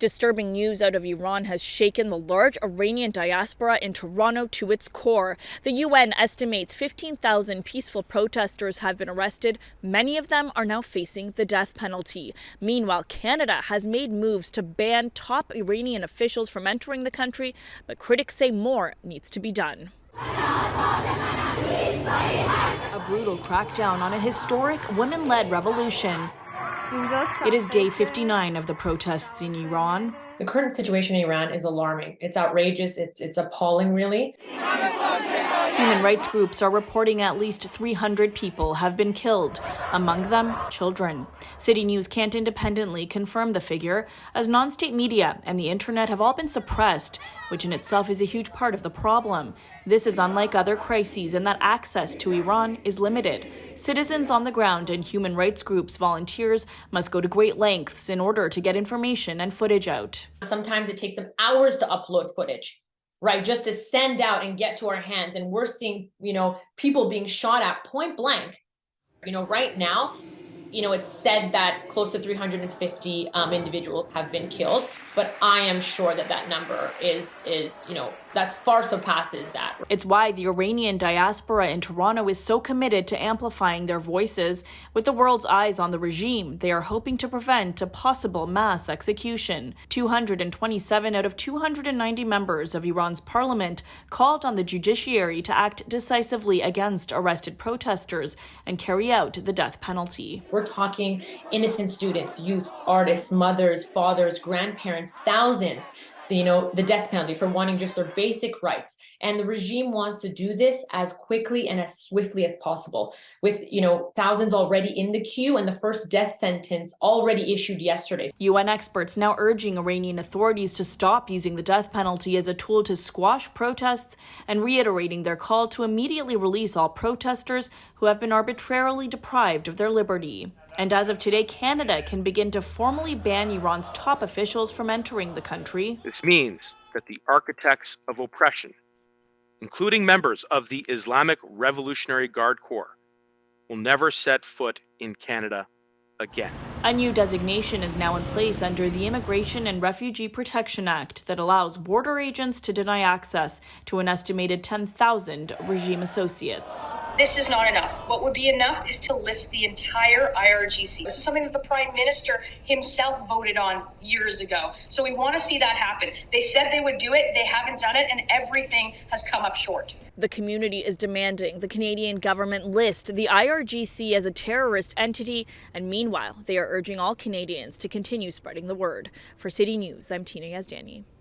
Disturbing news out of Iran has shaken the large Iranian diaspora in Toronto to its core. The UN estimates 15,000 peaceful protesters have been arrested. Many of them are now facing the death penalty. Meanwhile, Canada has made moves to ban top Iranian officials from entering the country, but critics say more needs to be done. A brutal crackdown on a historic women-led revolution. It is day 59 of the protests in Iran. The current situation in Iran is alarming. It's outrageous. It's appalling, really. Human rights groups are reporting at least 300 people have been killed, among them children. CityNews can't independently confirm the figure, as non-state media and the internet have all been suppressed, which in itself is a huge part of the problem. This is unlike other crises in that access to Iran is limited. Citizens on the ground and human rights groups volunteers must go to great lengths in order to get information and footage out. Sometimes it takes them hours to upload footage, right? Just to send out and get to our hands. And we're seeing, people being shot at point blank. Right now, it's said that close to 350 individuals have been killed, but I am sure that number is that's far surpasses that. It's why the Iranian diaspora in Toronto is so committed to amplifying their voices. With the world's eyes on the regime, they are hoping to prevent a possible mass execution. 227 out of 290 members of Iran's parliament called on the judiciary to act decisively against arrested protesters and carry out the death penalty. We're talking innocent students, youths, artists, mothers, fathers, grandparents, thousands, the death penalty for wanting just their basic rights. And the regime wants to do this as quickly and as swiftly as possible, with, thousands already in the queue and the first death sentence already issued yesterday. UN experts now urging Iranian authorities to stop using the death penalty as a tool to squash protests and reiterating their call to immediately release all protesters who have been arbitrarily deprived of their liberty. And as of today, Canada can begin to formally ban Iran's top officials from entering the country. This means that the architects of oppression, including members of the Islamic Revolutionary Guard Corps, will never set foot in Canada again. A new designation is now in place under the Immigration and Refugee Protection Act that allows border agents to deny access to an estimated 10,000 regime associates. This is not enough. What would be enough is to list the entire IRGC. This is something that the Prime Minister himself voted on years ago. So we want to see that happen. They said they would do it. They haven't done it, and everything has come up short. The community is demanding the Canadian government list the IRGC as a terrorist entity, and meanwhile, they are urging all Canadians to continue spreading the word. For City News, I'm Tina Yazdani.